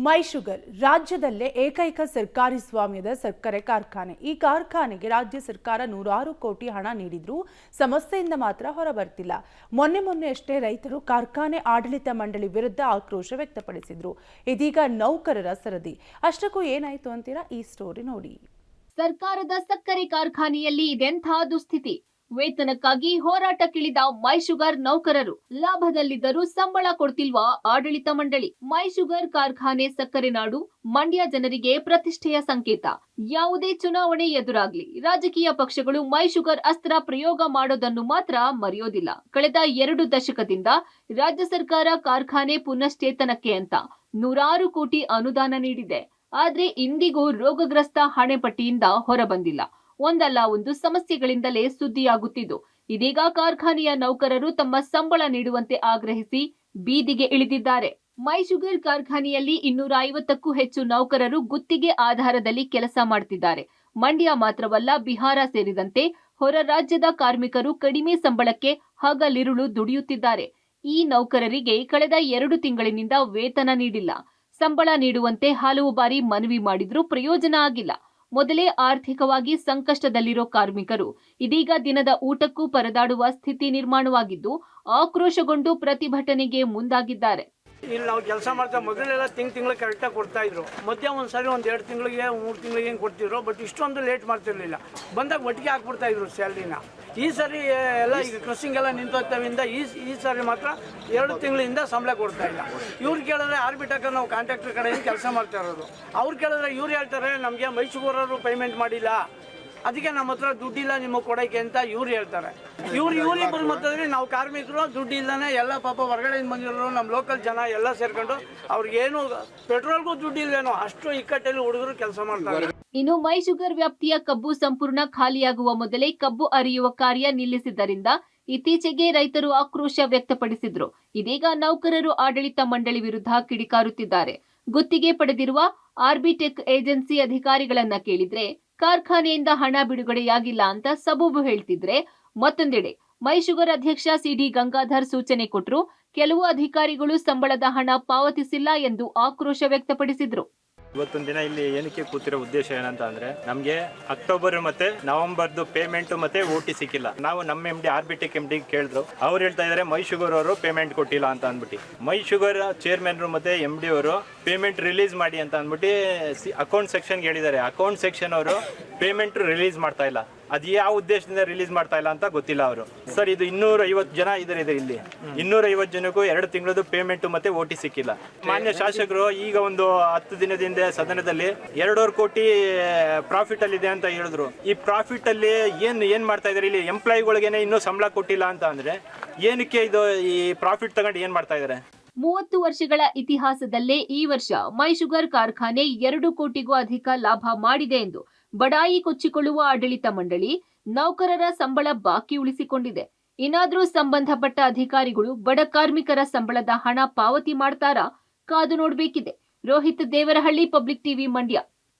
ಮೈ sugar ರಾಜ್ಯದಲ್ಲೇ ಏಕೈಕ ಸರ್ಕಾರಿ ಸ್ವಾಮ್ಯದ ಸಕ್ಕರೆ ಕಾರ್ಖಾನೆ. ಈ ಕಾರ್ಖಾನೆಗೆ ರಾಜ್ಯ ಸರ್ಕಾರ ನೂರಾರು ಕೋಟಿ ಹಣ ನೀಡಿದ್ರೂ ಸಮಸ್ಯೆಯಿಂದ ಮಾತ್ರ ಹೊರಬರ್ತಿಲ್ಲ. ಮೊನ್ನೆ ಅಷ್ಟೇ ರೈತರು ಕಾರ್ಖಾನೆ ಆಡಳಿತ ಮಂಡಳಿ ವಿರುದ್ಧ ಆಕ್ರೋಶ ವ್ಯಕ್ತಪಡಿಸಿದ್ರು. ಇದೀಗ ನೌಕರರ ಸರದಿ. ಅಷ್ಟಕ್ಕೂ ಏನಾಯ್ತು ಅಂತೀರಾ? ಈ ಸ್ಟೋರಿ ನೋಡಿ. ಸರ್ಕಾರದ ಸಕ್ಕರೆ ಕಾರ್ಖಾನೆಯಲ್ಲಿ ಇದೆಂಥ ದುಸ್ಥಿತಿ. ವೇತನಕ್ಕಾಗಿ ಹೋರಾಟಕ್ಕಿಳಿದ ಮೈ ಶುಗರ್ ನೌಕರರು. ಲಾಭದಲ್ಲಿದ್ದರೂ ಸಂಬಳ ಕೊಡ್ತಿಲ್ವಾ ಆಡಳಿತ ಮಂಡಳಿ? ಮೈ ಶುಗರ್ ಕಾರ್ಖಾನೆ ಸಕ್ಕರೆ ನಾಡು, ಮಂಡ್ಯ ಜನರಿಗೆ ಪ್ರತಿಷ್ಠೆಯ ಸಂಕೇತ. ಯಾವುದೇ ಚುನಾವಣೆ ಎದುರಾಗ್ಲಿ ರಾಜಕೀಯ ಪಕ್ಷಗಳು ಮೈ ಶುಗರ್ ಅಸ್ತ್ರ ಪ್ರಯೋಗ ಮಾಡೋದನ್ನು ಮಾತ್ರ ಮರೆಯೋದಿಲ್ಲ. ಕಳೆದ 2 ದಶಕದಿಂದ ರಾಜ್ಯ ಸರ್ಕಾರ ಕಾರ್ಖಾನೆ ಪುನಶ್ಚೇತನಕ್ಕೆ ಅಂತ ನೂರಾರು ಕೋಟಿ ಅನುದಾನ ನೀಡಿದೆ. ಆದ್ರೆ ಇಂದಿಗೂ ರೋಗಗ್ರಸ್ತ ಹಣೆಪಟ್ಟಿಯಿಂದ ಹೊರಬಂದಿಲ್ಲ. ಒಂದಲ್ಲ ಒಂದು ಸಮಸ್ಯೆಗಳಿಂದಲೇ ಸುದ್ದಿಯಾಗುತ್ತಿದ್ದು, ಇದೀಗ ಕಾರ್ಖಾನೆಯ ನೌಕರರು ತಮ್ಮ ಸಂಬಳ ನೀಡುವಂತೆ ಆಗ್ರಹಿಸಿ ಬೀದಿಗೆ ಇಳಿದಿದ್ದಾರೆ. ಮೈ ಶುಗರ್ ಕಾರ್ಖಾನೆಯಲ್ಲಿ 250ಕ್ಕೂ ಹೆಚ್ಚು ನೌಕರರು ಗುತ್ತಿಗೆ ಆಧಾರದಲ್ಲಿ ಕೆಲಸ ಮಾಡ್ತಿದ್ದಾರೆ. ಮಂಡ್ಯ ಮಾತ್ರವಲ್ಲ, ಬಿಹಾರ ಸೇರಿದಂತೆ ಹೊರ ರಾಜ್ಯದ ಕಾರ್ಮಿಕರು ಕಡಿಮೆ ಸಂಬಳಕ್ಕೆ ಹಗಲಿರುಳು ದುಡಿಯುತ್ತಿದ್ದಾರೆ. ಈ ನೌಕರರಿಗೆ ಕಳೆದ 2 ತಿಂಗಳಿನಿಂದ ವೇತನ ನೀಡಿಲ್ಲ. ಸಂಬಳ ನೀಡುವಂತೆ ಹಲವು ಬಾರಿ ಮನವಿ ಮಾಡಿದ್ರೂ ಪ್ರಯೋಜನ ಆಗಿಲ್ಲ. ಮೊದಲೇ ಆರ್ಥಿಕವಾಗಿ ಸಂಕಷ್ಟದಲ್ಲಿರೋ ಕಾರ್ಮಿಕರು ಇದೀಗ ದಿನದ ಊಟಕ್ಕೂ ಪರದಾಡುವ ಸ್ಥಿತಿ ನಿರ್ಮಾಣವಾಗಿದ್ದು, ಆಕ್ರೋಶಗೊಂಡು ಪ್ರತಿಭಟನೆಗೆ ಮುಂದಾಗಿದ್ದಾರೆ. ಇಲ್ಲಿ ನಾವು ಕೆಲಸ ಮಾಡ್ತಾ ಮೊದಲೆಲ್ಲ ತಿಂಗಳು ಕರೆಕ್ಟಾಗಿ ಕೊಡ್ತಾ ಇದ್ರು. ಮಧ್ಯ ಒಂದ್ಸರಿ 2 ತಿಂಗಳಿಗೆ 3 ತಿಂಗಳಿಗೆ ಏನು ಕೊಡ್ತಿದ್ರು. ಬಟ್ ಇಷ್ಟೊಂದು ಲೇಟ್ ಮಾಡ್ತಿರ್ಲಿಲ್ಲ. ಬಂದಾಗ ಒಟ್ಟಿಗೆ ಹಾಕ್ಬಿಡ್ತಾ ಇದ್ರು ಸ್ಯಾಲ್ರಿನ. ಈ ಸರಿ ಎಲ್ಲ ಈಗ ಕ್ರಸಿಂಗ್ ಎಲ್ಲ ನಿಂತೋಗ್ತಾವಿಂದ ಈ ಸರಿ ಮಾತ್ರ 2 ತಿಂಗಳಿಂದ ಸಂಬಳ ಕೊಡ್ತಾ ಇಲ್ಲ. ಇವ್ರು ಕೇಳಿದ್ರೆ ಆರ್ಬಿಟಕ್ಕೆ ನಾವು ಕಾಂಟ್ರಾಕ್ಟರ್ ಕಡೆಯಿಂದ ಕೆಲಸ ಮಾಡ್ತಾ ಇರೋದು. ಅವ್ರು ಕೇಳಿದ್ರೆ ಇವ್ರು ಹೇಳ್ತಾರೆ ನಮಗೆ ಮೈ ಶುಗರವರು ಪೇಮೆಂಟ್ ಮಾಡಿಲ್ಲ, ಅದಕ್ಕೆ ನಮ್ಮ ಹತ್ರ ದುಡ್ಡಿಲ್ಲ ನಿಮಗೆ ಕೊಡೋಕ್ಕೆ ಅಂತ ಇವ್ರು ಹೇಳ್ತಾರೆ. ಇವ್ರಿಬ್ಬರು ಮತ್ತಂದ್ರೆ ನಾವು ಕಾರ್ಮಿಕರು ದುಡ್ಡು ಇಲ್ಲದೇ ಎಲ್ಲ ಪಾಪ ಹೊರಗಡೆಯಿಂದ ಬಂದಿರೋರು ನಮ್ಮ ಲೋಕಲ್ ಜನ ಎಲ್ಲ ಸೇರ್ಕೊಂಡು ಅವ್ರಿಗೇನು ಪೆಟ್ರೋಲ್ಗೂ ದುಡ್ಡು ಇಲ್ವೇನೋ ಅಷ್ಟು ಇಕ್ಕಟ್ಟಲ್ಲಿ ಹುಡುಗರು ಕೆಲಸ ಮಾಡ್ತಾರೆ. ಇನ್ನು ಮೈ ಶುಗರ್ ವ್ಯಾಪ್ತಿಯ ಕಬ್ಬು ಸಂಪೂರ್ಣ ಖಾಲಿಯಾಗುವ ಮೊದಲೇ ಕಬ್ಬು ಅರಿಯುವ ಕಾರ್ಯ ನಿಲ್ಲಿಸಿದ್ದರಿಂದ ಇತ್ತೀಚೆಗೆ ರೈತರು ಆಕ್ರೋಶ ವ್ಯಕ್ತಪಡಿಸಿದ್ರು. ಇದೀಗ ನೌಕರರು ಆಡಳಿತ ಮಂಡಳಿ ವಿರುದ್ಧ ಕಿಡಿಕಾರುತ್ತಿದ್ದಾರೆ. ಗುತ್ತಿಗೆ ಪಡೆದಿರುವ ಆರ್ಬಿಟೆಕ್ ಏಜೆನ್ಸಿ ಅಧಿಕಾರಿಗಳನ್ನ ಕೇಳಿದ್ರೆ ಕಾರ್ಖಾನೆಯಿಂದ ಹಣ ಬಿಡುಗಡೆಯಾಗಿಲ್ಲ ಅಂತ ಸಬೂಬು ಹೇಳ್ತಿದ್ರೆ, ಮತ್ತೊಂದೆಡೆ ಮೈ ಶುಗರ್ ಅಧ್ಯಕ್ಷ ಸಿಡಿ ಗಂಗಾಧರ್ ಸೂಚನೆ ಕೊಟ್ಟರು. ಕೆಲವು ಅಧಿಕಾರಿಗಳು ಸಂಬಳದ ಹಣ ಪಾವತಿಸಿಲ್ಲ ಎಂದು ಆಕ್ರೋಶ ವ್ಯಕ್ತಪಡಿಸಿದ್ರು. ಇವತ್ತೊಂದು ದಿನ ಇಲ್ಲಿ ಏನಕ್ಕೆ ಕೂತಿರೋ ಉದ್ದೇಶ ಏನಂತ ಅಂದ್ರೆ, ನಮಗೆ ಅಕ್ಟೋಬರ್ ಮತ್ತೆ ನವೆಂಬರ್ದು ಪೇಮೆಂಟ್ ಮತ್ತೆ ಓಟಿ ಸಿಕ್ಕಿಲ್ಲ. ನಾವು ನಮ್ಮ MD ಆರ್ಬಿಟೆಕ್ MD ಕೇಳಿದ್ರು. ಅವ್ರು ಹೇಳ್ತಾ ಇದಾರೆ ಮೈ ಶುಗರ್ ಅವರು ಪೇಮೆಂಟ್ ಕೊಟ್ಟಿಲ್ಲ ಅಂತ ಅಂದ್ಬಿಟ್ಟು. ಮೈ ಶುಗರ್ ಚೇರ್ಮನ್ ಮತ್ತೆ MD ಅವರು ಪೇಮೆಂಟ್ ರಿಲೀಸ್ ಮಾಡಿ ಅಂತ ಅಂದ್ಬಿಟ್ಟು ಅಕೌಂಟ್ ಸೆಕ್ಷನ್ಗೆ ಹೇಳಿದ್ದಾರೆ. ಅಕೌಂಟ್ ಸೆಕ್ಷನ್ ಅವರು ಪೇಮೆಂಟ್ ರಿಲೀಸ್ ಮಾಡ್ತಾ ಇಲ್ಲ. ಅದು ಯಾವ ಉದ್ದೇಶದಿಂದ ರಿಲೀಸ್ ಮಾಡ್ತಾ ಇಲ್ಲ ಅಂತ ಗೊತ್ತಿಲ್ಲ ಅವರು. ಸರ್, ಇದು 250 ಜನ ಇದ್ದಾರೆ ಇಲ್ಲಿ. 250 ಜನಕ್ಕೂ 2 ತಿಂಗಳದ್ದು ಪೇಮೆಂಟ್ ಮತ್ತೆ ಓಟಿ ಸಿಕ್ಕಿಲ್ಲ. ಮಾನ್ಯ ಶಾಸಕರು ಈಗ ಒಂದು 10 ದಿನದಿಂದ ಸದನದಲ್ಲಿ 2.5 ಕೋಟಿ ಪ್ರಾಫಿಟ್ ಅಲ್ಲಿ ಇದೆ ಅಂತ ಹೇಳಿದ್ರು. ಈ ಪ್ರಾಫಿಟ್ ಅಲ್ಲಿ ಏನ್ ಮಾಡ್ತಾ ಇದಾರೆ? ಇಲ್ಲಿ ಎಂಪ್ಲಾಯಿಗಳಿಗೇನೆ ಇನ್ನೂ ಸಂಬಳ ಕೊಟ್ಟಿಲ್ಲ ಅಂತ ಅಂದ್ರೆ ಏನಕ್ಕೆ ಇದು ಈ ಪ್ರಾಫಿಟ್ ತಗೊಂಡು ಏನ್ ಮಾಡ್ತಾ ಇದಾರೆ? 30 ವರ್ಷಗಳ ಇತಿಹಾಸದಲ್ಲೇ ಈ ವರ್ಷ ಮೈ ಶುಗರ್ ಕಾರ್ಖಾನೆ 2 ಕೋಟಿಗೂ ಅಧಿಕ ಲಾಭ ಮಾಡಿದೆ ಎಂದು ಬಡಾಯಿ ಕೊಚ್ಚಿಕೊಳ್ಳುವ ಆಡಳಿತ ಮಂಡಳಿ ನೌಕರರ ಸಂಬಳ ಬಾಕಿ ಉಳಿಸಿಕೊಂಡಿದೆ. ಇನ್ನಾದ್ರೂ ಸಂಬಂಧಪಟ್ಟ ಅಧಿಕಾರಿಗಳು ಬಡ ಕಾರ್ಮಿಕರ ಸಂಬಳದ ಹಣ ಪಾವತಿ ಮಾಡ್ತಾರಾ? ಕಾದು ನೋಡಬೇಕಿದೆ. Rohit Devarahalli, public TV, Mandya.